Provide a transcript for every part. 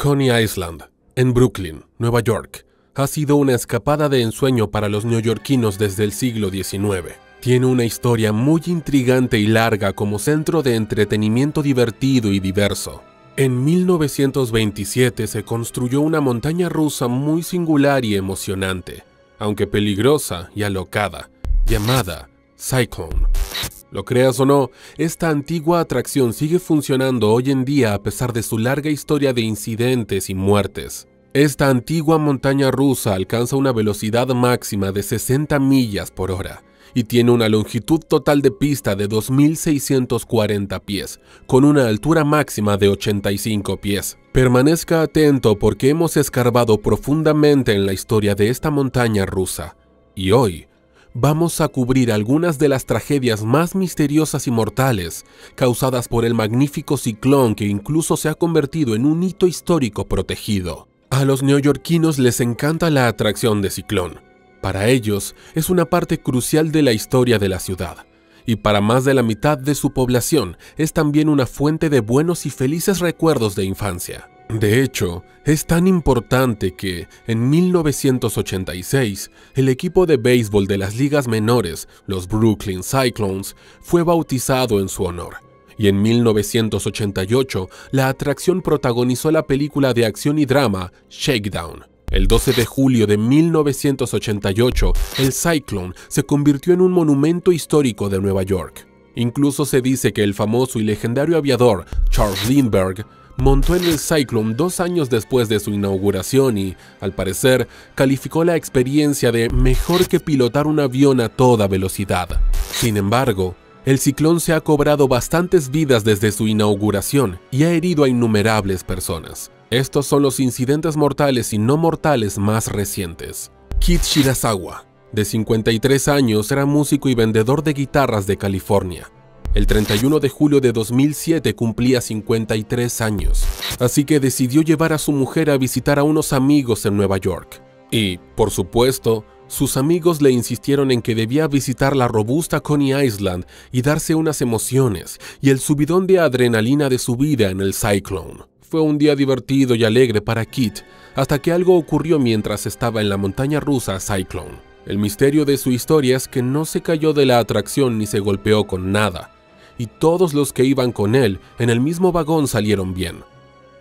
Coney Island, en Brooklyn, Nueva York, ha sido una escapada de ensueño para los neoyorquinos desde el siglo XIX. Tiene una historia muy intrigante y larga como centro de entretenimiento divertido y diverso. En 1927 se construyó una montaña rusa muy singular y emocionante, aunque peligrosa y alocada, llamada Cyclone. Lo creas o no, esta antigua atracción sigue funcionando hoy en día a pesar de su larga historia de incidentes y muertes. Esta antigua montaña rusa alcanza una velocidad máxima de 60 millas por hora y tiene una longitud total de pista de 2.640 pies, con una altura máxima de 85 pies. Permanezca atento porque hemos escarbado profundamente en la historia de esta montaña rusa, y hoy vamos a cubrir algunas de las tragedias más misteriosas y mortales causadas por el magnífico ciclón que incluso se ha convertido en un hito histórico protegido. A los neoyorquinos les encanta la atracción de ciclón. Para ellos es una parte crucial de la historia de la ciudad, y para más de la mitad de su población es también una fuente de buenos y felices recuerdos de infancia. De hecho, es tan importante que, en 1986, el equipo de béisbol de las ligas menores, los Brooklyn Cyclones, fue bautizado en su honor. Y en 1988, la atracción protagonizó la película de acción y drama Shakedown. El 12 de julio de 1988, el Cyclone se convirtió en un monumento histórico de Nueva York. Incluso se dice que el famoso y legendario aviador Charles Lindbergh montó en el Cyclone 2 años después de su inauguración y, al parecer, calificó la experiencia de mejor que pilotar un avión a toda velocidad. Sin embargo, el ciclón se ha cobrado bastantes vidas desde su inauguración y ha herido a innumerables personas. Estos son los incidentes mortales y no mortales más recientes. Keith Shirasawa, de 53 años, era músico y vendedor de guitarras de California. El 31 de julio de 2007 cumplía 53 años, así que decidió llevar a su mujer a visitar a unos amigos en Nueva York. Y, por supuesto, sus amigos le insistieron en que debía visitar la robusta Coney Island y darse unas emociones y el subidón de adrenalina de su vida en el Cyclone. Fue un día divertido y alegre para Keith, hasta que algo ocurrió mientras estaba en la montaña rusa Cyclone. El misterio de su historia es que no se cayó de la atracción ni se golpeó con nada, y todos los que iban con él en el mismo vagón salieron bien.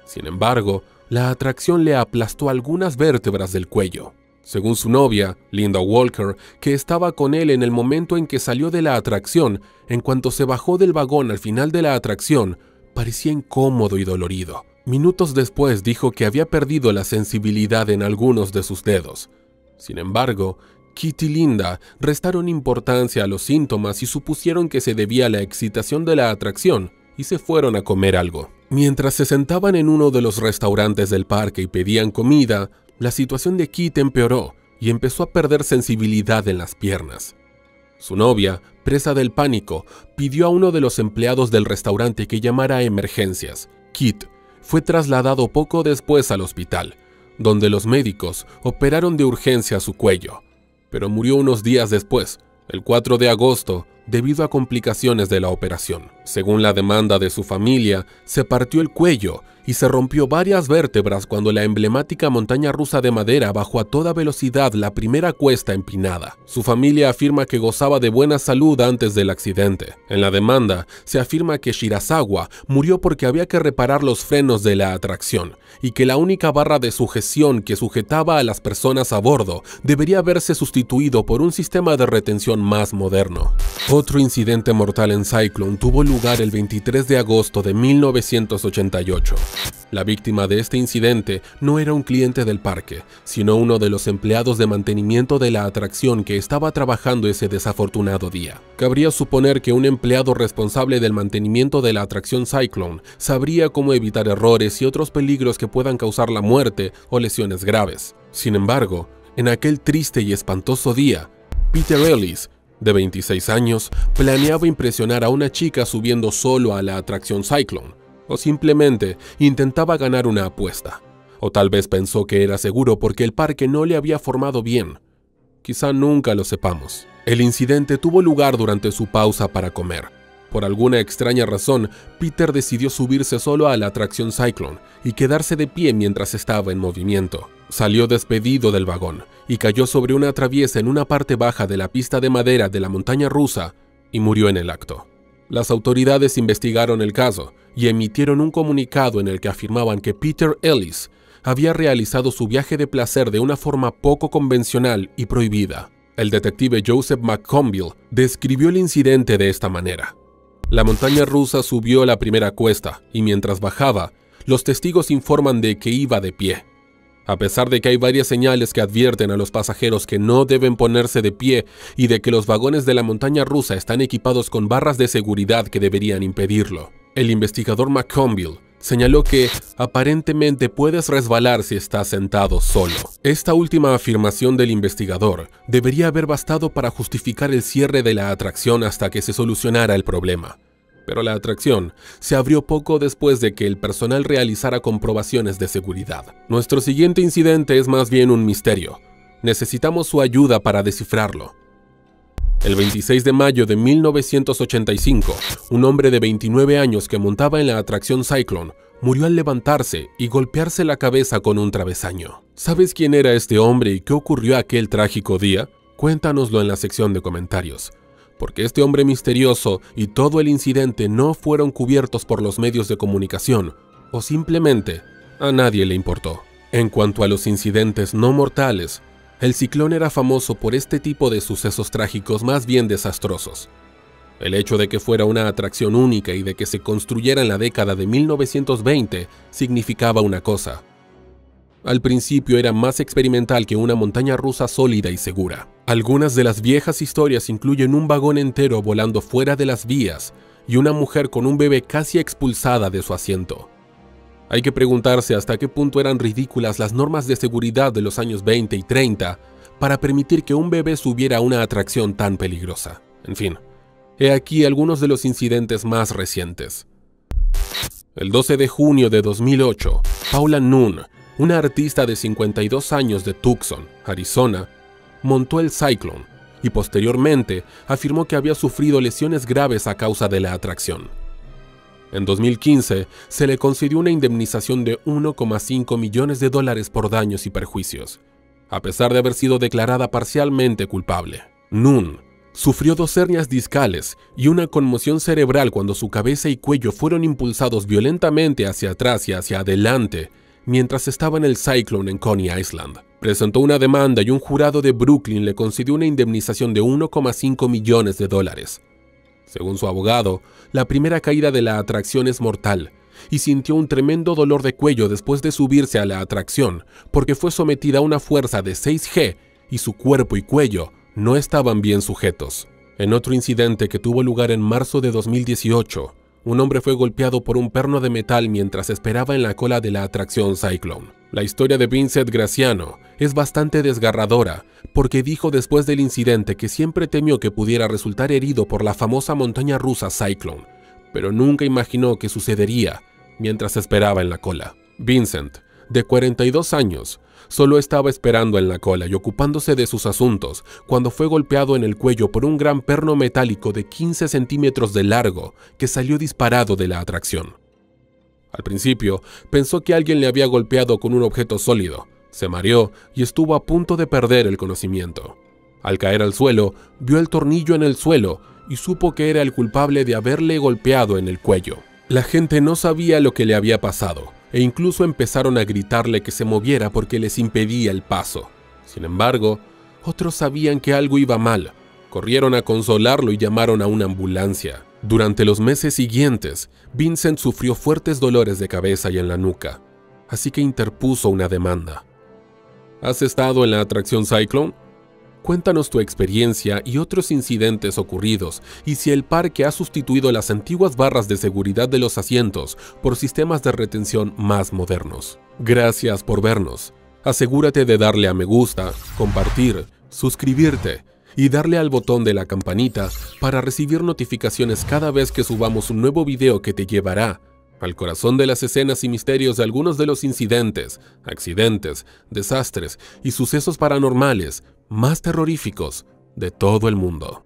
Sin embargo, la atracción le aplastó algunas vértebras del cuello. Según su novia, Linda Walker, que estaba con él en el momento en que salió de la atracción, en cuanto se bajó del vagón al final de la atracción, parecía incómodo y dolorido. Minutos después dijo que había perdido la sensibilidad en algunos de sus dedos. Sin embargo, Keith y Linda restaron importancia a los síntomas y supusieron que se debía a la excitación de la atracción y se fueron a comer algo. Mientras se sentaban en uno de los restaurantes del parque y pedían comida, la situación de Keith empeoró y empezó a perder sensibilidad en las piernas. Su novia, presa del pánico, pidió a uno de los empleados del restaurante que llamara a emergencias. Keith fue trasladado poco después al hospital, donde los médicos operaron de urgencia su cuello, pero murió unos días después, el 4 de agosto, debido a complicaciones de la operación. Según la demanda de su familia, se partió el cuello y se rompió varias vértebras cuando la emblemática montaña rusa de madera bajó a toda velocidad la primera cuesta empinada. Su familia afirma que gozaba de buena salud antes del accidente. En la demanda, se afirma que Shirasawa murió porque había que reparar los frenos de la atracción y que la única barra de sujeción que sujetaba a las personas a bordo debería haberse sustituido por un sistema de retención más moderno. Otro incidente mortal en Cyclone tuvo lugar el 23 de agosto de 1988. La víctima de este incidente no era un cliente del parque, sino uno de los empleados de mantenimiento de la atracción que estaba trabajando ese desafortunado día. Cabría suponer que un empleado responsable del mantenimiento de la atracción Cyclone sabría cómo evitar errores y otros peligros que puedan causar la muerte o lesiones graves. Sin embargo, en aquel triste y espantoso día, Peter Ellis, de 26 años, planeaba impresionar a una chica subiendo solo a la atracción Cyclone, o simplemente intentaba ganar una apuesta. O tal vez pensó que era seguro porque el parque no le había formado bien. Quizá nunca lo sepamos. El incidente tuvo lugar durante su pausa para comer. Por alguna extraña razón, Peter decidió subirse solo a la atracción Cyclone y quedarse de pie mientras estaba en movimiento. Salió despedido del vagón y cayó sobre una traviesa en una parte baja de la pista de madera de la montaña rusa y murió en el acto. Las autoridades investigaron el caso y emitieron un comunicado en el que afirmaban que Peter Ellis había realizado su viaje de placer de una forma poco convencional y prohibida. El detective Joseph McConville describió el incidente de esta manera. La montaña rusa subió la primera cuesta y mientras bajaba, los testigos informan de que iba de pie. A pesar de que hay varias señales que advierten a los pasajeros que no deben ponerse de pie y de que los vagones de la montaña rusa están equipados con barras de seguridad que deberían impedirlo, el investigador McConville señaló que aparentemente puedes resbalar si estás sentado solo. Esta última afirmación del investigador debería haber bastado para justificar el cierre de la atracción hasta que se solucionara el problema. Pero la atracción se abrió poco después de que el personal realizara comprobaciones de seguridad. Nuestro siguiente incidente es más bien un misterio. Necesitamos su ayuda para descifrarlo. El 26 de mayo de 1985, un hombre de 29 años que montaba en la atracción Cyclone murió al levantarse y golpearse la cabeza con un travesaño. ¿Sabes quién era este hombre y qué ocurrió aquel trágico día? Cuéntanoslo en la sección de comentarios, porque este hombre misterioso y todo el incidente no fueron cubiertos por los medios de comunicación, o simplemente a nadie le importó. En cuanto a los incidentes no mortales, el ciclón era famoso por este tipo de sucesos trágicos más bien desastrosos. El hecho de que fuera una atracción única y de que se construyera en la década de 1920 significaba una cosa. Al principio era más experimental que una montaña rusa sólida y segura. Algunas de las viejas historias incluyen un vagón entero volando fuera de las vías y una mujer con un bebé casi expulsada de su asiento. Hay que preguntarse hasta qué punto eran ridículas las normas de seguridad de los años 20 y 30 para permitir que un bebé subiera a una atracción tan peligrosa. En fin, he aquí algunos de los incidentes más recientes. El 12 de junio de 2008, Paula Nunn, una artista de 52 años de Tucson, Arizona, montó el Cyclone y posteriormente afirmó que había sufrido lesiones graves a causa de la atracción. En 2015, se le concedió una indemnización de $1,5 millones por daños y perjuicios, a pesar de haber sido declarada parcialmente culpable. Nunn sufrió 2 hernias discales y una conmoción cerebral cuando su cabeza y cuello fueron impulsados violentamente hacia atrás y hacia adelante mientras estaba en el Cyclone en Coney Island. Presentó una demanda y un jurado de Brooklyn le concedió una indemnización de $1,5 millones. Según su abogado, la primera caída de la atracción es mortal y sintió un tremendo dolor de cuello después de subirse a la atracción porque fue sometida a una fuerza de 6G y su cuerpo y cuello no estaban bien sujetos. En otro incidente que tuvo lugar en marzo de 2018, un hombre fue golpeado por un perno de metal mientras esperaba en la cola de la atracción Cyclone. La historia de Vincent Graziano es bastante desgarradora porque dijo después del incidente que siempre temió que pudiera resultar herido por la famosa montaña rusa Cyclone, pero nunca imaginó que sucedería mientras esperaba en la cola. Vincent, de 42 años, solo estaba esperando en la cola y ocupándose de sus asuntos cuando fue golpeado en el cuello por un gran perno metálico de 15 centímetros de largo que salió disparado de la atracción. Al principio, pensó que alguien le había golpeado con un objeto sólido, se mareó y estuvo a punto de perder el conocimiento. Al caer al suelo, vio el tornillo en el suelo y supo que era el culpable de haberle golpeado en el cuello. La gente no sabía lo que le había pasado e incluso empezaron a gritarle que se moviera porque les impedía el paso. Sin embargo, otros sabían que algo iba mal. Corrieron a consolarlo y llamaron a una ambulancia. Durante los meses siguientes, Vincent sufrió fuertes dolores de cabeza y en la nuca, así que interpuso una demanda. ¿Has estado en la atracción Cyclone? Cuéntanos tu experiencia y otros incidentes ocurridos y si el parque ha sustituido las antiguas barras de seguridad de los asientos por sistemas de retención más modernos. Gracias por vernos. Asegúrate de darle a me gusta, compartir, suscribirte y darle al botón de la campanita para recibir notificaciones cada vez que subamos un nuevo video que te llevará al corazón de las escenas y misterios de algunos de los incidentes, accidentes, desastres y sucesos paranormales más terroríficos de todo el mundo.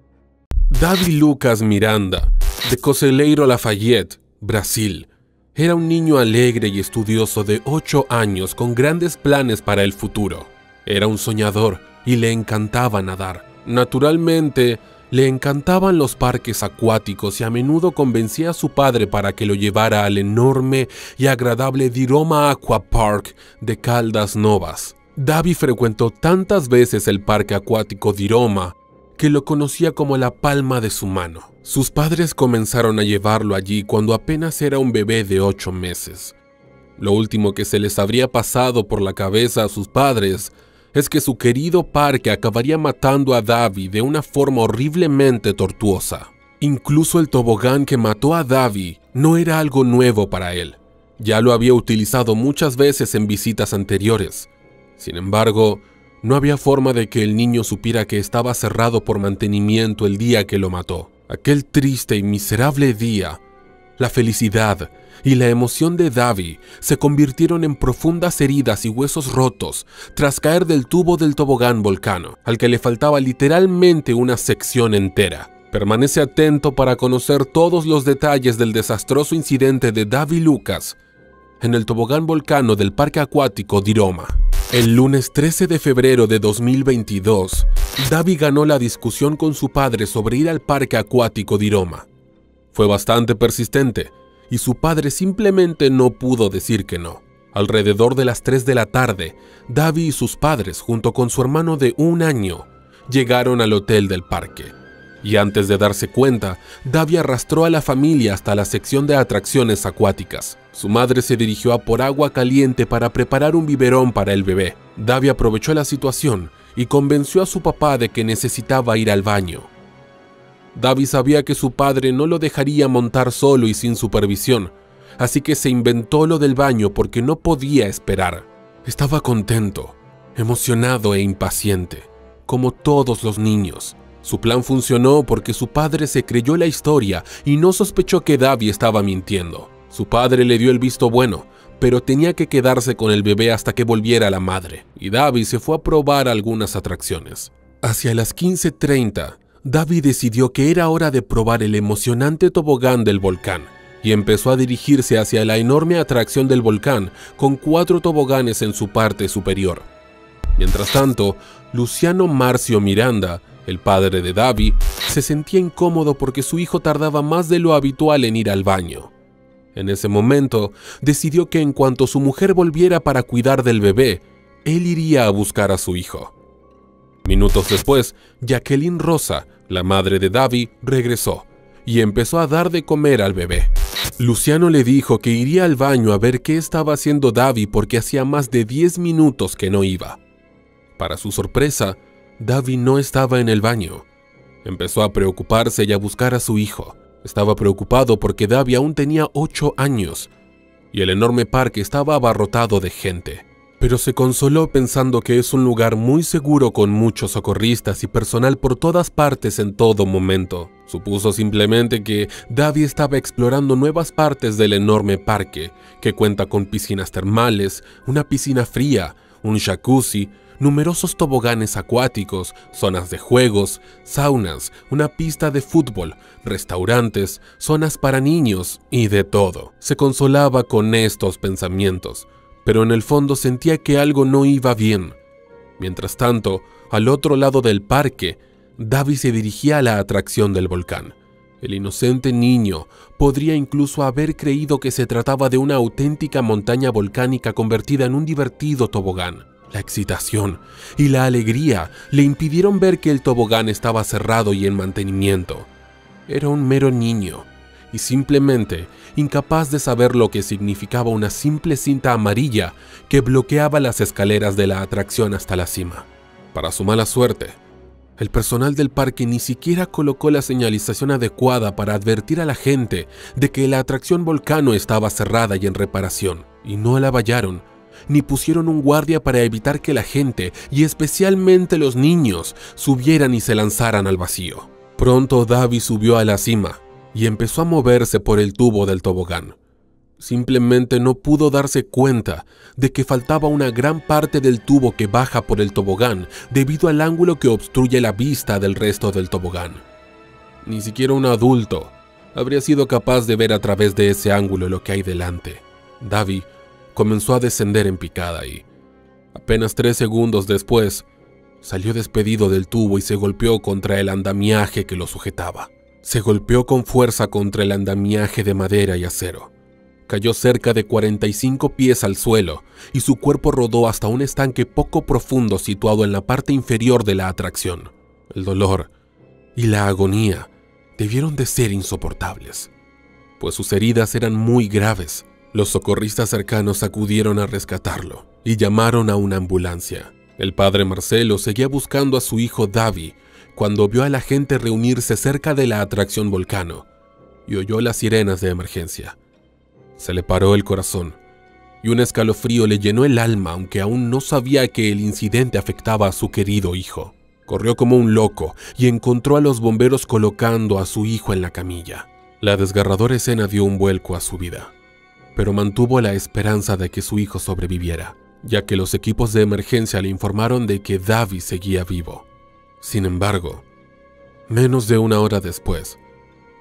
David Lucas Miranda de Conselheiro Lafayette, Brasil. Era un niño alegre y estudioso de 8 años con grandes planes para el futuro. Era un soñador y le encantaba nadar. Naturalmente, le encantaban los parques acuáticos y a menudo convencía a su padre para que lo llevara al enorme y agradable Diroma Aqua Park de Caldas Novas. Davi frecuentó tantas veces el parque acuático Diroma que lo conocía como la palma de su mano. Sus padres comenzaron a llevarlo allí cuando apenas era un bebé de 8 meses. Lo último que se les habría pasado por la cabeza a sus padres es que su querido parque acabaría matando a Davi de una forma horriblemente tortuosa. Incluso el tobogán que mató a Davi no era algo nuevo para él. Ya lo había utilizado muchas veces en visitas anteriores. Sin embargo, no había forma de que el niño supiera que estaba cerrado por mantenimiento el día que lo mató. Aquel triste y miserable día, la felicidad y la emoción de Davi se convirtieron en profundas heridas y huesos rotos tras caer del tubo del tobogán Volcano, al que le faltaba literalmente una sección entera. Permanece atento para conocer todos los detalles del desastroso incidente de Davi Lucas en el tobogán Volcano del Parque Acuático Diroma. El lunes 13 de febrero de 2022, Davi ganó la discusión con su padre sobre ir al Parque Acuático Diroma. Fue bastante persistente y su padre simplemente no pudo decir que no. Alrededor de las 3 de la tarde, Davi y sus padres, junto con su hermano de 1 año, llegaron al hotel del parque. Y antes de darse cuenta, Davi arrastró a la familia hasta la sección de atracciones acuáticas. Su madre se dirigió a por agua caliente para preparar un biberón para el bebé. Davi aprovechó la situación y convenció a su papá de que necesitaba ir al baño. Davi sabía que su padre no lo dejaría montar solo y sin supervisión, así que se inventó lo del baño porque no podía esperar. Estaba contento, emocionado e impaciente, como todos los niños. Su plan funcionó porque su padre se creyó la historia y no sospechó que Davi estaba mintiendo. Su padre le dio el visto bueno, pero tenía que quedarse con el bebé hasta que volviera la madre, y Davi se fue a probar algunas atracciones. Hacia las 15:30, Davi decidió que era hora de probar el emocionante tobogán del volcán, y empezó a dirigirse hacia la enorme atracción del volcán con 4 toboganes en su parte superior. Mientras tanto, Luciano Marcio Miranda, el padre de Davi, se sentía incómodo porque su hijo tardaba más de lo habitual en ir al baño. En ese momento, decidió que en cuanto su mujer volviera para cuidar del bebé, él iría a buscar a su hijo. Minutos después, Jacqueline Rosa, la madre de Davi, regresó y empezó a dar de comer al bebé. Luciano le dijo que iría al baño a ver qué estaba haciendo Davi porque hacía más de 10 minutos que no iba. Para su sorpresa, Davi no estaba en el baño. Empezó a preocuparse y a buscar a su hijo. Estaba preocupado porque Davi aún tenía 8 años y el enorme parque estaba abarrotado de gente. Pero se consoló pensando que es un lugar muy seguro con muchos socorristas y personal por todas partes en todo momento. Supuso simplemente que Davi estaba explorando nuevas partes del enorme parque, que cuenta con piscinas termales, una piscina fría, un jacuzzi, numerosos toboganes acuáticos, zonas de juegos, saunas, una pista de fútbol, restaurantes, zonas para niños y de todo. Se consolaba con estos pensamientos, pero en el fondo sentía que algo no iba bien. Mientras tanto, al otro lado del parque, Davi se dirigía a la atracción del volcán. El inocente niño podría incluso haber creído que se trataba de una auténtica montaña volcánica convertida en un divertido tobogán. La excitación y la alegría le impidieron ver que el tobogán estaba cerrado y en mantenimiento. Era un mero niño y simplemente incapaz de saber lo que significaba una simple cinta amarilla que bloqueaba las escaleras de la atracción hasta la cima. Para su mala suerte, el personal del parque ni siquiera colocó la señalización adecuada para advertir a la gente de que la atracción Volcano estaba cerrada y en reparación, y no la vallaron, ni pusieron un guardia para evitar que la gente, y especialmente los niños, subieran y se lanzaran al vacío. Pronto Davi subió a la cima y empezó a moverse por el tubo del tobogán. Simplemente no pudo darse cuenta de que faltaba una gran parte del tubo que baja por el tobogán debido al ángulo que obstruye la vista del resto del tobogán. Ni siquiera un adulto, habría sido capaz de ver a través de ese ángulo lo que hay delante. Davy comenzó a descender en picada y, apenas 3 segundos después, salió despedido del tubo y se golpeó contra el andamiaje que lo sujetaba. Se golpeó con fuerza contra el andamiaje de madera y acero. Cayó cerca de 45 pies al suelo y su cuerpo rodó hasta un estanque poco profundo situado en la parte inferior de la atracción. El dolor y la agonía debieron de ser insoportables, pues sus heridas eran muy graves. Los socorristas cercanos acudieron a rescatarlo y llamaron a una ambulancia. El padre Marcelo seguía buscando a su hijo Davy cuando vio a la gente reunirse cerca de la atracción Volcano y oyó las sirenas de emergencia. Se le paró el corazón y un escalofrío le llenó el alma, aunque aún no sabía que el incidente afectaba a su querido hijo. Corrió como un loco y encontró a los bomberos colocando a su hijo en la camilla. La desgarradora escena dio un vuelco a su vida, pero mantuvo la esperanza de que su hijo sobreviviera, ya que los equipos de emergencia le informaron de que Davy seguía vivo. Sin embargo, menos de 1 hora después,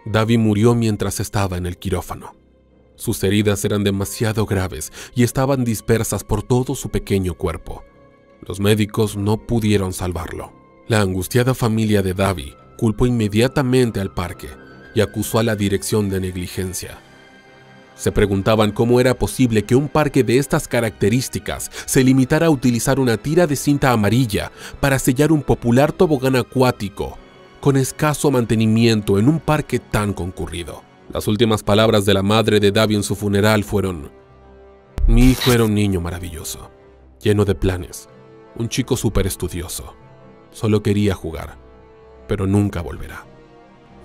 Davy murió mientras estaba en el quirófano. Sus heridas eran demasiado graves y estaban dispersas por todo su pequeño cuerpo. Los médicos no pudieron salvarlo. La angustiada familia de Davy culpó inmediatamente al parque y acusó a la dirección de negligencia. Se preguntaban cómo era posible que un parque de estas características se limitara a utilizar una tira de cinta amarilla para sellar un popular tobogán acuático con escaso mantenimiento en un parque tan concurrido. Las últimas palabras de la madre de Davy en su funeral fueron: "Mi hijo era un niño maravilloso, lleno de planes, un chico súper estudioso. Solo quería jugar, pero nunca volverá.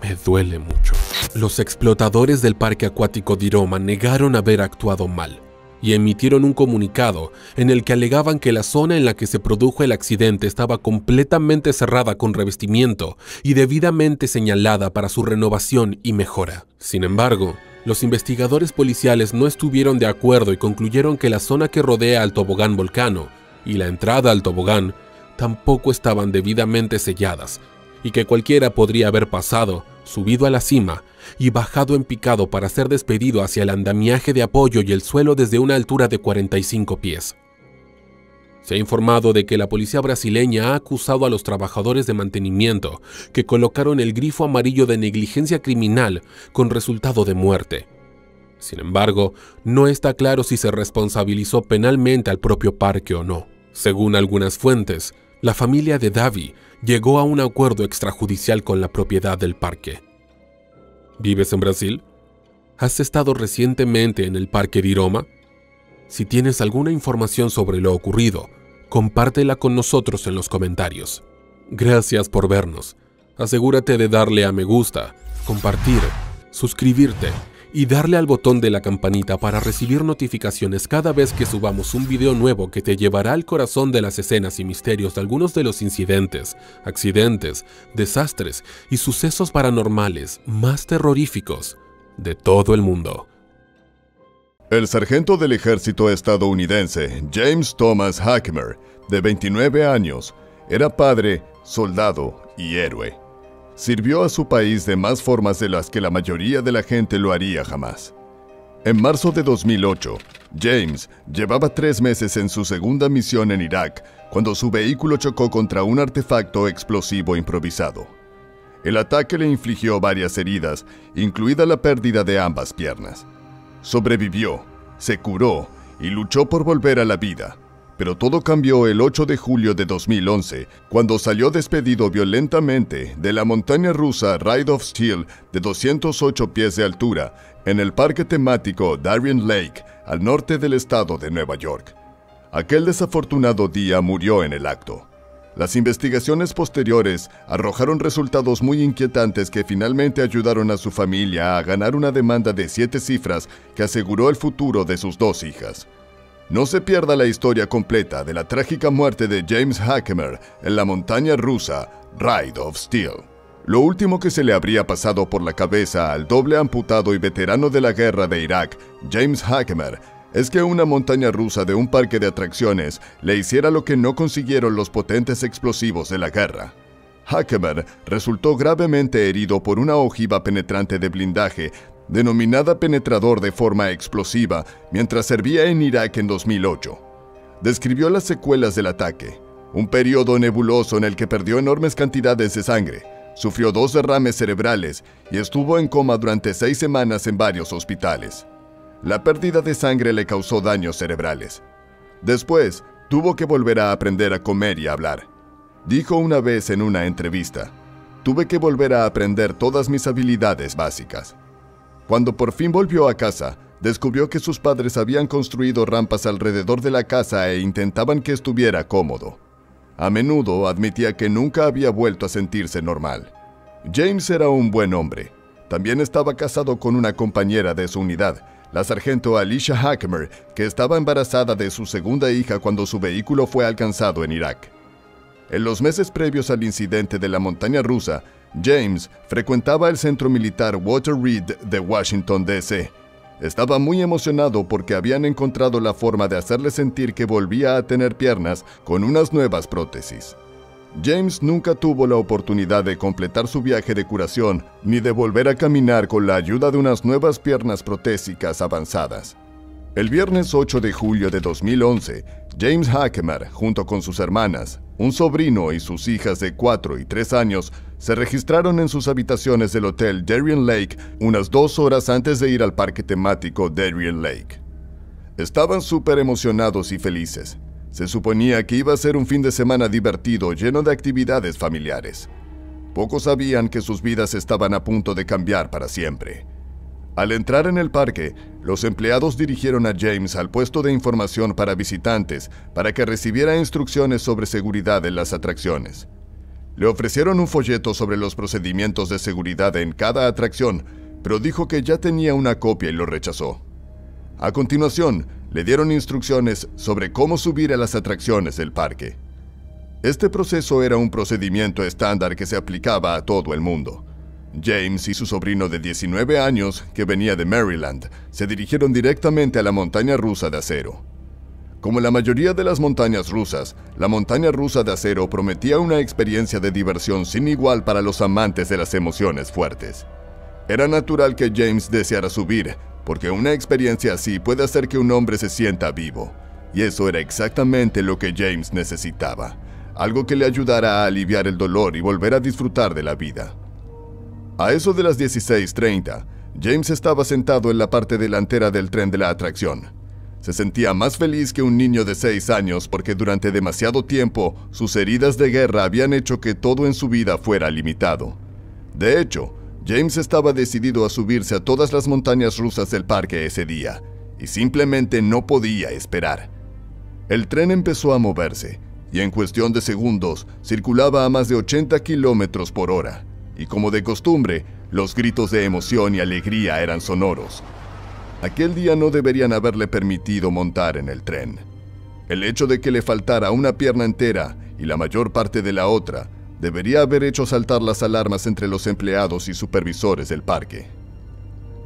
Me duele mucho". Los explotadores del parque acuático Diroma negaron haber actuado mal y emitieron un comunicado en el que alegaban que la zona en la que se produjo el accidente estaba completamente cerrada con revestimiento y debidamente señalada para su renovación y mejora. Sin embargo, los investigadores policiales no estuvieron de acuerdo y concluyeron que la zona que rodea al tobogán Volcano y la entrada al tobogán tampoco estaban debidamente selladas y que cualquiera podría haber pasado, subido a la cima y bajado en picado para ser despedido hacia el andamiaje de apoyo y el suelo desde una altura de 45 pies. Se ha informado de que la policía brasileña ha acusado a los trabajadores de mantenimiento que colocaron el grifo amarillo de negligencia criminal con resultado de muerte. Sin embargo, no está claro si se responsabilizó penalmente al propio parque o no. Según algunas fuentes, la familia de Davy llegó a un acuerdo extrajudicial con la propiedad del parque. ¿Vives en Brasil? ¿Has estado recientemente en el Parque Diroma? Si tienes alguna información sobre lo ocurrido, compártela con nosotros en los comentarios. Gracias por vernos. Asegúrate de darle a me gusta, compartir, suscribirte y darle al botón de la campanita para recibir notificaciones cada vez que subamos un video nuevo que te llevará al corazón de las escenas y misterios de algunos de los incidentes, accidentes, desastres y sucesos paranormales más terroríficos de todo el mundo. El sargento del ejército estadounidense James Thomas Hackemer, de 29 años, era padre, soldado y héroe. Sirvió a su país de más formas de las que la mayoría de la gente lo haría jamás. En marzo de 2008, James llevaba 3 meses en su segunda misión en Irak cuando su vehículo chocó contra un artefacto explosivo improvisado. El ataque le infligió varias heridas, incluida la pérdida de ambas piernas. Sobrevivió, se curó y luchó por volver a la vida. Pero todo cambió el 8 de julio de 2011, cuando salió despedido violentamente de la montaña rusa Ride of Steel de 208 pies de altura en el parque temático Darien Lake, al norte del estado de Nueva York. Aquel desafortunado día murió en el acto. Las investigaciones posteriores arrojaron resultados muy inquietantes que finalmente ayudaron a su familia a ganar una demanda de 7 cifras que aseguró el futuro de sus 2 hijas. No se pierda la historia completa de la trágica muerte de James Hackemer en la montaña rusa Ride of Steel. Lo último que se le habría pasado por la cabeza al doble amputado y veterano de la guerra de Irak, James Hackemer, es que una montaña rusa de un parque de atracciones le hiciera lo que no consiguieron los potentes explosivos de la guerra. Hakemer resultó gravemente herido por una ojiva penetrante de blindaje denominada penetrador de forma explosiva mientras servía en Irak en 2008. Describió las secuelas del ataque, un periodo nebuloso en el que perdió enormes cantidades de sangre, sufrió 2 derrames cerebrales y estuvo en coma durante 6 semanas en varios hospitales. La pérdida de sangre le causó daños cerebrales. Después, tuvo que volver a aprender a comer y a hablar. Dijo una vez en una entrevista: «Tuve que volver a aprender todas mis habilidades básicas». Cuando por fin volvió a casa, descubrió que sus padres habían construido rampas alrededor de la casa e intentaban que estuviera cómodo. A menudo admitía que nunca había vuelto a sentirse normal. James era un buen hombre. También estaba casado con una compañera de su unidad, la sargento Alicia Hakemer, que estaba embarazada de su segunda hija cuando su vehículo fue alcanzado en Irak. En los meses previos al incidente de la montaña rusa, James frecuentaba el centro militar Walter Reed de Washington, D.C. Estaba muy emocionado porque habían encontrado la forma de hacerle sentir que volvía a tener piernas con unas nuevas prótesis. James nunca tuvo la oportunidad de completar su viaje de curación ni de volver a caminar con la ayuda de unas nuevas piernas protésicas avanzadas. El viernes 8 de julio de 2011, James Hakemer, junto con sus hermanas, un sobrino y sus hijas de 4 y 3 años, se registraron en sus habitaciones del hotel Darien Lake unas 2 horas antes de ir al parque temático Darien Lake. Estaban súper emocionados y felices. Se suponía que iba a ser un fin de semana divertido lleno de actividades familiares. Pocos sabían que sus vidas estaban a punto de cambiar para siempre. Al entrar en el parque, los empleados dirigieron a James al puesto de información para visitantes para que recibiera instrucciones sobre seguridad en las atracciones. Le ofrecieron un folleto sobre los procedimientos de seguridad en cada atracción, pero dijo que ya tenía una copia y lo rechazó. A continuación, le dieron instrucciones sobre cómo subir a las atracciones del parque. Este proceso era un procedimiento estándar que se aplicaba a todo el mundo. James y su sobrino de 19 años, que venía de Maryland, se dirigieron directamente a la montaña rusa de acero. Como la mayoría de las montañas rusas, la montaña rusa de acero prometía una experiencia de diversión sin igual para los amantes de las emociones fuertes. Era natural que James deseara subir, porque una experiencia así puede hacer que un hombre se sienta vivo. Y eso era exactamente lo que James necesitaba, algo que le ayudara a aliviar el dolor y volver a disfrutar de la vida. A eso de las 16:30, James estaba sentado en la parte delantera del tren de la atracción. Se sentía más feliz que un niño de 6 años porque durante demasiado tiempo sus heridas de guerra habían hecho que todo en su vida fuera limitado. De hecho, James estaba decidido a subirse a todas las montañas rusas del parque ese día, y simplemente no podía esperar. El tren empezó a moverse, y en cuestión de segundos circulaba a más de 80 kilómetros por hora. Y como de costumbre, los gritos de emoción y alegría eran sonoros. Aquel día no deberían haberle permitido montar en el tren. El hecho de que le faltara una pierna entera y la mayor parte de la otra debería haber hecho saltar las alarmas entre los empleados y supervisores del parque.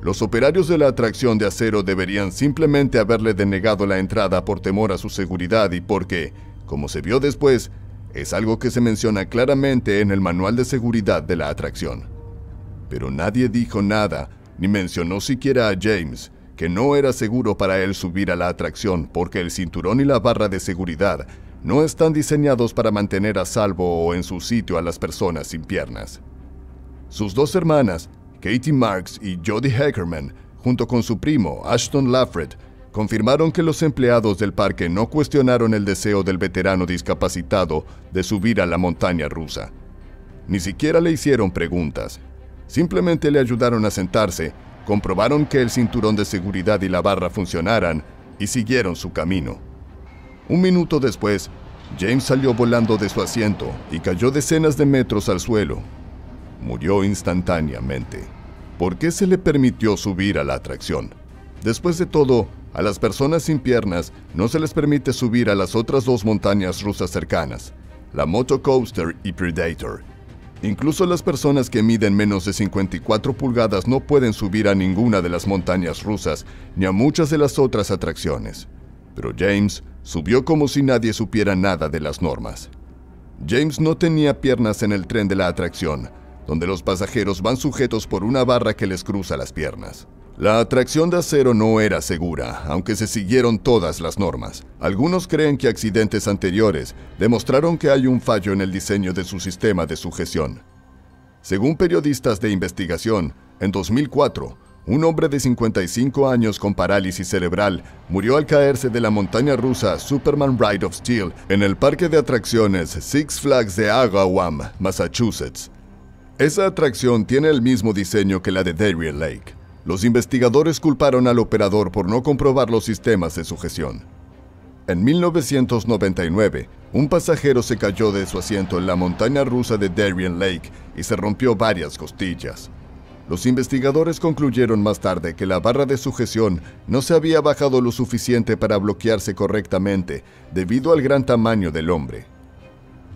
Los operarios de la atracción de acero deberían simplemente haberle denegado la entrada por temor a su seguridad y porque, como se vio después, es algo que se menciona claramente en el manual de seguridad de la atracción. Pero nadie dijo nada, ni mencionó siquiera a James, que no era seguro para él subir a la atracción porque el cinturón y la barra de seguridad no están diseñados para mantener a salvo o en su sitio a las personas sin piernas. Sus 2 hermanas, Katie Marks y Jody Heckerman, junto con su primo, Ashton Lafrett, confirmaron que los empleados del parque no cuestionaron el deseo del veterano discapacitado de subir a la montaña rusa. Ni siquiera le hicieron preguntas. Simplemente le ayudaron a sentarse, comprobaron que el cinturón de seguridad y la barra funcionaran y siguieron su camino. Un minuto después, James salió volando de su asiento y cayó decenas de metros al suelo. Murió instantáneamente. ¿Por qué se le permitió subir a la atracción? Después de todo, a las personas sin piernas no se les permite subir a las otras 2 montañas rusas cercanas, la Motocoaster y Predator. Incluso las personas que miden menos de 54 pulgadas no pueden subir a ninguna de las montañas rusas ni a muchas de las otras atracciones. Pero James subió como si nadie supiera nada de las normas. James no tenía piernas en el tren de la atracción, donde los pasajeros van sujetos por una barra que les cruza las piernas. La atracción de acero no era segura, aunque se siguieron todas las normas. Algunos creen que accidentes anteriores demostraron que hay un fallo en el diseño de su sistema de sujeción. Según periodistas de investigación, en 2004, un hombre de 55 años con parálisis cerebral murió al caerse de la montaña rusa Superman Ride of Steel en el parque de atracciones Six Flags de Agawam, Massachusetts. Esa atracción tiene el mismo diseño que la de Darien Lake. Los investigadores culparon al operador por no comprobar los sistemas de sujeción. En 1999, un pasajero se cayó de su asiento en la montaña rusa de Darien Lake y se rompió varias costillas. Los investigadores concluyeron más tarde que la barra de sujeción no se había bajado lo suficiente para bloquearse correctamente debido al gran tamaño del hombre.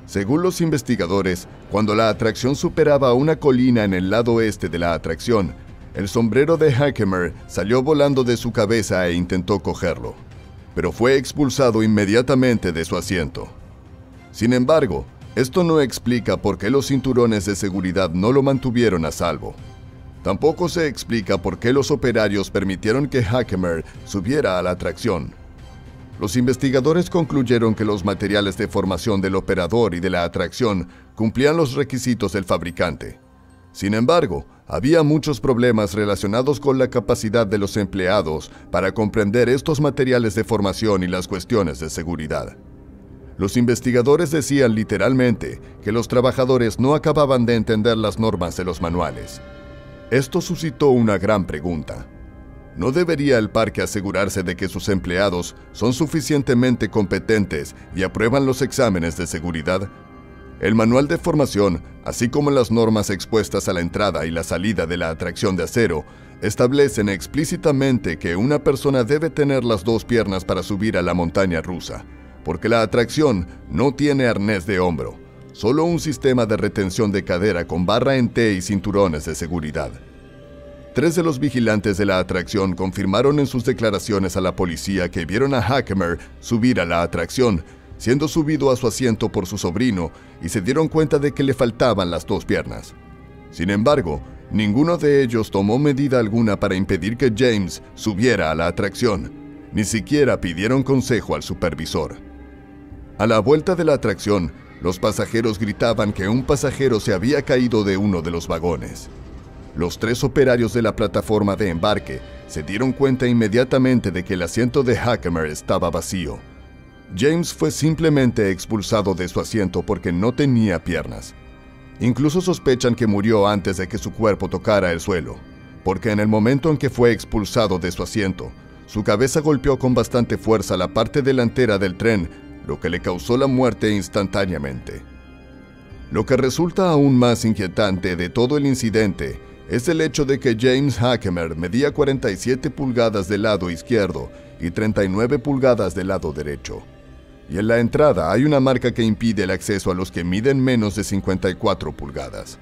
Según los investigadores, cuando la atracción superaba una colina en el lado este de la atracción, el sombrero de Hakemer salió volando de su cabeza e intentó cogerlo, pero fue expulsado inmediatamente de su asiento. Sin embargo, esto no explica por qué los cinturones de seguridad no lo mantuvieron a salvo. Tampoco se explica por qué los operarios permitieron que Hakemer subiera a la atracción. Los investigadores concluyeron que los materiales de formación del operador y de la atracción cumplían los requisitos del fabricante. Sin embargo, había muchos problemas relacionados con la capacidad de los empleados para comprender estos materiales de formación y las cuestiones de seguridad. Los investigadores decían literalmente que los trabajadores no acababan de entender las normas de los manuales. Esto suscitó una gran pregunta. ¿No debería el parque asegurarse de que sus empleados son suficientemente competentes y aprueban los exámenes de seguridad? El manual de formación, así como las normas expuestas a la entrada y la salida de la atracción de acero, establecen explícitamente que una persona debe tener las dos piernas para subir a la montaña rusa, porque la atracción no tiene arnés de hombro, solo un sistema de retención de cadera con barra en T y cinturones de seguridad. 3 de los vigilantes de la atracción confirmaron en sus declaraciones a la policía que vieron a Hakemer subir a la atracción, siendo subido a su asiento por su sobrino, y se dieron cuenta de que le faltaban las dos piernas. Sin embargo, ninguno de ellos tomó medida alguna para impedir que James subiera a la atracción, ni siquiera pidieron consejo al supervisor. A la vuelta de la atracción, los pasajeros gritaban que un pasajero se había caído de uno de los vagones. Los 3 operarios de la plataforma de embarque se dieron cuenta inmediatamente de que el asiento de Hakemer estaba vacío. James fue simplemente expulsado de su asiento porque no tenía piernas. Incluso sospechan que murió antes de que su cuerpo tocara el suelo, porque en el momento en que fue expulsado de su asiento, su cabeza golpeó con bastante fuerza la parte delantera del tren, lo que le causó la muerte instantáneamente. Lo que resulta aún más inquietante de todo el incidente es el hecho de que James Hakemer medía 47 pulgadas del lado izquierdo y 39 pulgadas del lado derecho. Y en la entrada hay una marca que impide el acceso a los que miden menos de 54 pulgadas.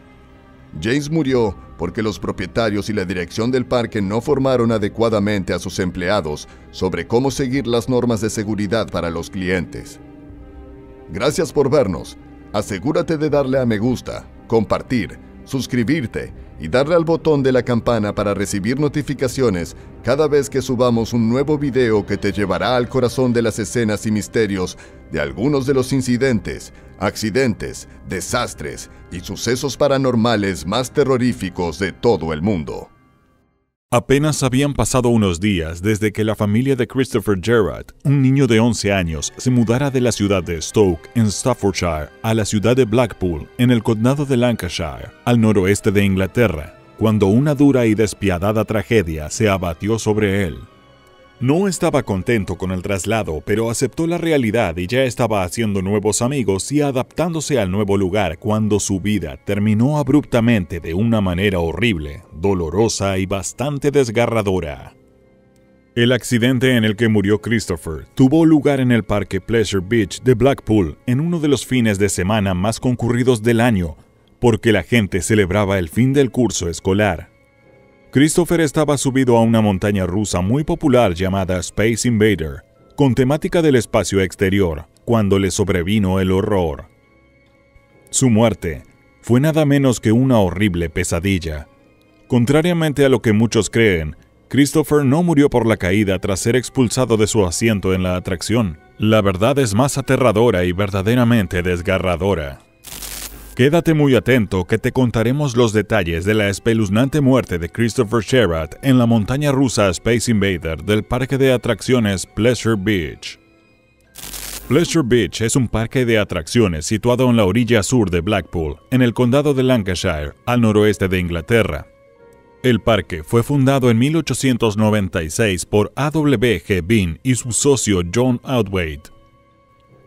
James murió porque los propietarios y la dirección del parque no formaron adecuadamente a sus empleados sobre cómo seguir las normas de seguridad para los clientes. Gracias por vernos. Asegúrate de darle a me gusta, compartir, suscribirte y darle al botón de la campana para recibir notificaciones cada vez que subamos un nuevo video que te llevará al corazón de las escenas y misterios de algunos de los incidentes, accidentes, desastres y sucesos paranormales más terroríficos de todo el mundo. Apenas habían pasado unos días desde que la familia de Christopher Gerrard, un niño de 11 años, se mudara de la ciudad de Stoke, en Staffordshire, a la ciudad de Blackpool, en el condado de Lancashire, al noroeste de Inglaterra, cuando una dura y despiadada tragedia se abatió sobre él. No estaba contento con el traslado, pero aceptó la realidad y ya estaba haciendo nuevos amigos y adaptándose al nuevo lugar cuando su vida terminó abruptamente de una manera horrible, dolorosa y bastante desgarradora. El accidente en el que murió Christopher tuvo lugar en el parque Pleasure Beach de Blackpool en uno de los fines de semana más concurridos del año, porque la gente celebraba el fin del curso escolar. Christopher estaba subido a una montaña rusa muy popular llamada Space Invader, con temática del espacio exterior, cuando le sobrevino el horror. Su muerte fue nada menos que una horrible pesadilla. Contrariamente a lo que muchos creen, Christopher no murió por la caída tras ser expulsado de su asiento en la atracción. La verdad es más aterradora y verdaderamente desgarradora. Quédate muy atento que te contaremos los detalles de la espeluznante muerte de Christopher Sherratt en la montaña rusa Space Invader del parque de atracciones Pleasure Beach. Pleasure Beach es un parque de atracciones situado en la orilla sur de Blackpool, en el condado de Lancashire, al noroeste de Inglaterra. El parque fue fundado en 1896 por A.W.G. Bean y su socio John Outwaite.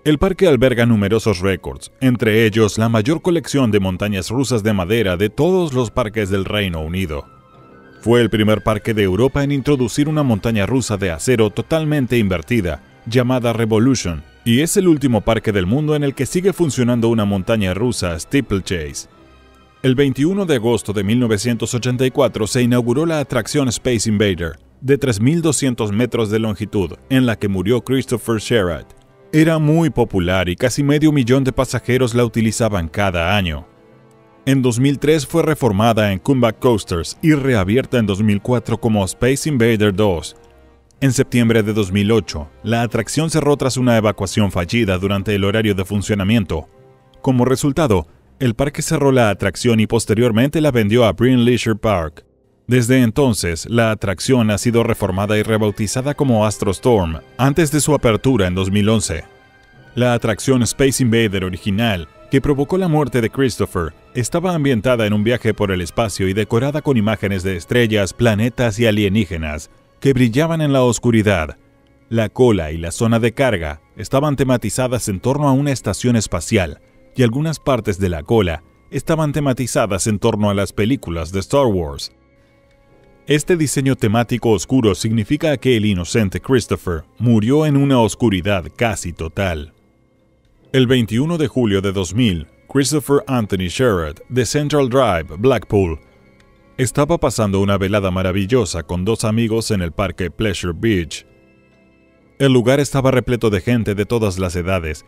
El parque alberga numerosos récords, entre ellos la mayor colección de montañas rusas de madera de todos los parques del Reino Unido. Fue el primer parque de Europa en introducir una montaña rusa de acero totalmente invertida, llamada Revolution, y es el último parque del mundo en el que sigue funcionando una montaña rusa Steeplechase. El 21 de agosto de 1984 se inauguró la atracción Space Invader, de 3.200 metros de longitud, en la que murió Christopher Sherratt. Era muy popular y casi 500.000 de pasajeros la utilizaban cada año. En 2003 fue reformada en Comeback Coasters y reabierta en 2004 como Space Invader 2. En septiembre de 2008, la atracción cerró tras una evacuación fallida durante el horario de funcionamiento. Como resultado, el parque cerró la atracción y posteriormente la vendió a Bryn Leisure Park. Desde entonces, la atracción ha sido reformada y rebautizada como Astrostorm, antes de su apertura en 2011. La atracción Space Invader original, que provocó la muerte de Christopher, estaba ambientada en un viaje por el espacio y decorada con imágenes de estrellas, planetas y alienígenas, que brillaban en la oscuridad. La cola y la zona de carga estaban tematizadas en torno a una estación espacial, y algunas partes de la cola estaban tematizadas en torno a las películas de Star Wars. Este diseño temático oscuro significa que el inocente Christopher murió en una oscuridad casi total. El 21 de julio de 2000, Christopher Anthony Sherratt, de Central Drive, Blackpool, estaba pasando una velada maravillosa con 2 amigos en el parque Pleasure Beach. El lugar estaba repleto de gente de todas las edades,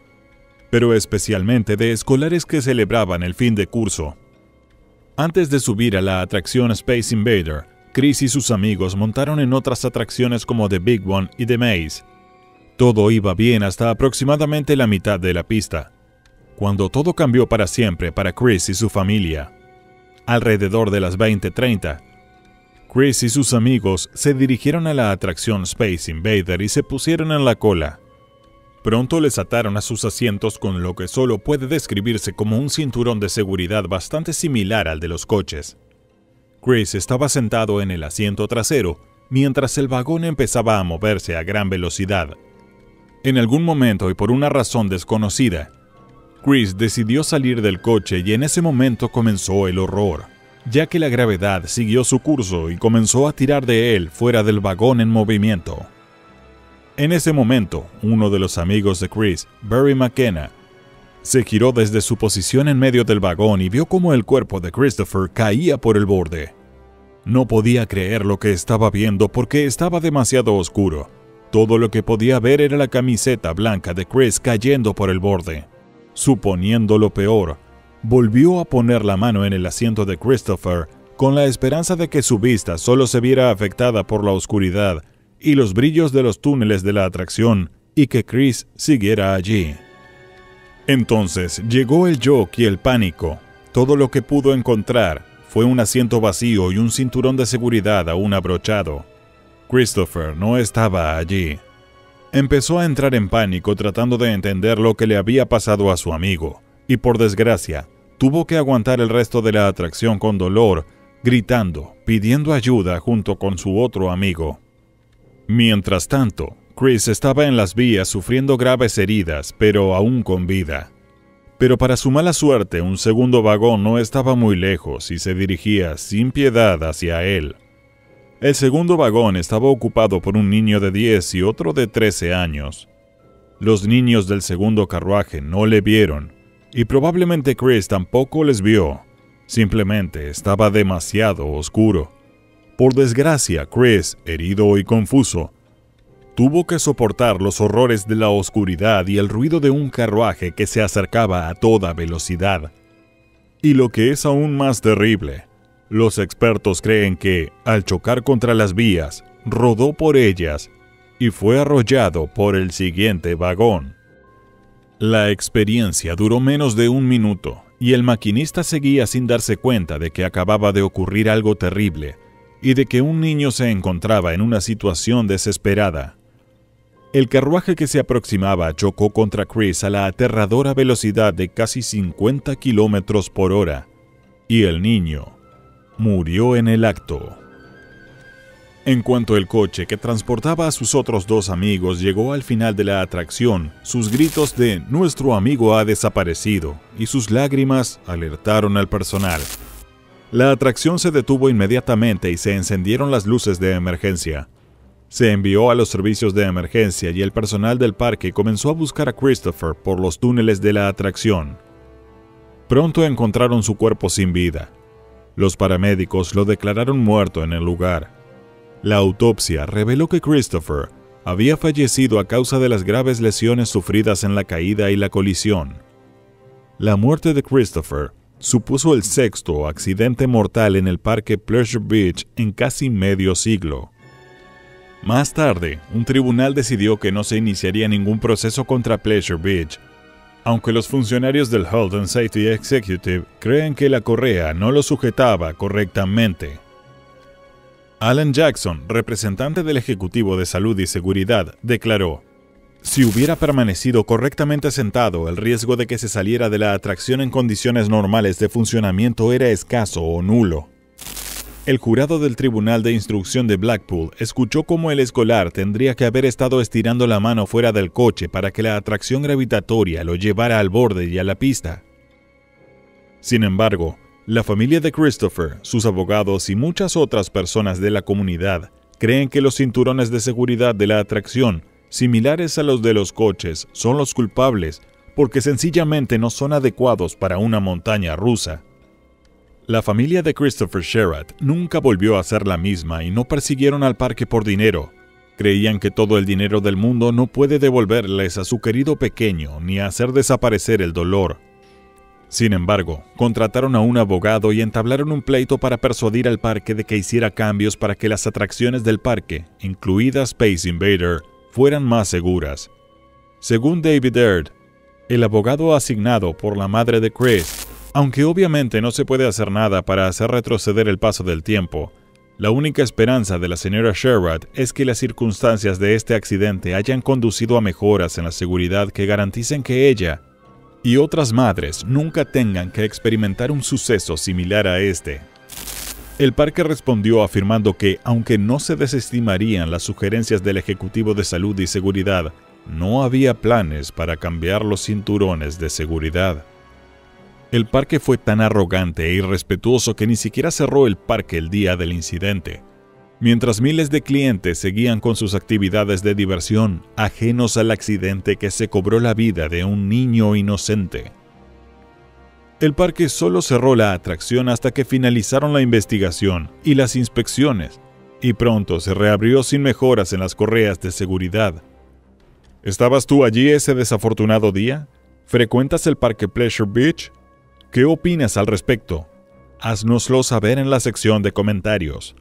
pero especialmente de escolares que celebraban el fin de curso. Antes de subir a la atracción Space Invader, Chris y sus amigos montaron en otras atracciones como The Big One y The Maze. Todo iba bien hasta aproximadamente la mitad de la pista, cuando todo cambió para siempre para Chris y su familia. Alrededor de las 20:30, Chris y sus amigos se dirigieron a la atracción Space Invader y se pusieron en la cola. Pronto les ataron a sus asientos con lo que solo puede describirse como un cinturón de seguridad bastante similar al de los coches. Chris estaba sentado en el asiento trasero, mientras el vagón empezaba a moverse a gran velocidad. En algún momento y por una razón desconocida, Chris decidió salir del coche y en ese momento comenzó el horror, ya que la gravedad siguió su curso y comenzó a tirar de él fuera del vagón en movimiento. En ese momento, uno de los amigos de Chris, Barry McKenna, se giró desde su posición en medio del vagón y vio cómo el cuerpo de Christopher caía por el borde. No podía creer lo que estaba viendo porque estaba demasiado oscuro. Todo lo que podía ver era la camiseta blanca de Chris cayendo por el borde. Suponiendo lo peor, volvió a poner la mano en el asiento de Christopher con la esperanza de que su vista solo se viera afectada por la oscuridad y los brillos de los túneles de la atracción y que Chris siguiera allí. Entonces llegó el shock y el pánico. Todo lo que pudo encontrar fue un asiento vacío y un cinturón de seguridad aún abrochado. Christopher no estaba allí. Empezó a entrar en pánico tratando de entender lo que le había pasado a su amigo, y por desgracia, tuvo que aguantar el resto de la atracción con dolor, gritando, pidiendo ayuda junto con su otro amigo. Mientras tanto, Chris estaba en las vías sufriendo graves heridas, pero aún con vida. Pero para su mala suerte, un segundo vagón no estaba muy lejos y se dirigía sin piedad hacia él. El segundo vagón estaba ocupado por un niño de 10 y otro de 13 años. Los niños del segundo carruaje no le vieron, y probablemente Chris tampoco les vio. Simplemente estaba demasiado oscuro. Por desgracia, Chris, herido y confuso, tuvo que soportar los horrores de la oscuridad y el ruido de un carruaje que se acercaba a toda velocidad. Y lo que es aún más terrible, los expertos creen que, al chocar contra las vías, rodó por ellas y fue arrollado por el siguiente vagón. La experiencia duró menos de 1 minuto y el maquinista seguía sin darse cuenta de que acababa de ocurrir algo terrible y de que un niño se encontraba en una situación desesperada. El carruaje que se aproximaba chocó contra Chris a la aterradora velocidad de casi 50 kilómetros por hora y el niño murió en el acto. En cuanto el coche que transportaba a sus otros 2 amigos llegó al final de la atracción, sus gritos de "nuestro amigo ha desaparecido" y sus lágrimas alertaron al personal. La atracción se detuvo inmediatamente y se encendieron las luces de emergencia. Se envió a los servicios de emergencia y el personal del parque comenzó a buscar a Christopher por los túneles de la atracción. Pronto encontraron su cuerpo sin vida. Los paramédicos lo declararon muerto en el lugar. La autopsia reveló que Christopher había fallecido a causa de las graves lesiones sufridas en la caída y la colisión. La muerte de Christopher supuso el 6º accidente mortal en el parque Pleasure Beach en casi medio siglo. Más tarde, un tribunal decidió que no se iniciaría ningún proceso contra Pleasure Beach, aunque los funcionarios del Health and Safety Executive creen que la correa no lo sujetaba correctamente. Alan Jackson, representante del Ejecutivo de Salud y Seguridad, declaró: "Si hubiera permanecido correctamente sentado, el riesgo de que se saliera de la atracción en condiciones normales de funcionamiento era escaso o nulo". El jurado del Tribunal de Instrucción de Blackpool escuchó cómo el escolar tendría que haber estado estirando la mano fuera del coche para que la atracción gravitatoria lo llevara al borde y a la pista. Sin embargo, la familia de Christopher, sus abogados y muchas otras personas de la comunidad creen que los cinturones de seguridad de la atracción, similares a los de los coches, son los culpables porque sencillamente no son adecuados para una montaña rusa. La familia de Christopher Sherratt nunca volvió a ser la misma y no persiguieron al parque por dinero. Creían que todo el dinero del mundo no puede devolverles a su querido pequeño ni hacer desaparecer el dolor. Sin embargo, contrataron a un abogado y entablaron un pleito para persuadir al parque de que hiciera cambios para que las atracciones del parque, incluida Space Invader, fueran más seguras. Según David Aird, el abogado asignado por la madre de Chris, aunque obviamente no se puede hacer nada para hacer retroceder el paso del tiempo, la única esperanza de la señora Sherratt es que las circunstancias de este accidente hayan conducido a mejoras en la seguridad que garanticen que ella y otras madres nunca tengan que experimentar un suceso similar a este. El parque respondió afirmando que, aunque no se desestimarían las sugerencias del Ejecutivo de Salud y Seguridad, no había planes para cambiar los cinturones de seguridad. El parque fue tan arrogante e irrespetuoso que ni siquiera cerró el parque el día del incidente, mientras miles de clientes seguían con sus actividades de diversión, ajenos al accidente que se cobró la vida de un niño inocente. El parque solo cerró la atracción hasta que finalizaron la investigación y las inspecciones, y pronto se reabrió sin mejoras en las correas de seguridad. ¿Estabas tú allí ese desafortunado día? ¿Frecuentas el parque Pleasure Beach? ¿Qué opinas al respecto? Haznoslo saber en la sección de comentarios.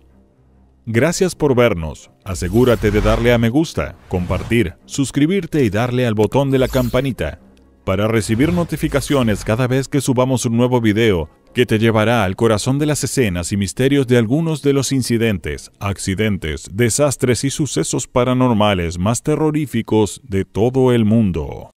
Gracias por vernos. Asegúrate de darle a me gusta, compartir, suscribirte y darle al botón de la campanita para recibir notificaciones cada vez que subamos un nuevo video que te llevará al corazón de las escenas y misterios de algunos de los incidentes, accidentes, desastres y sucesos paranormales más terroríficos de todo el mundo.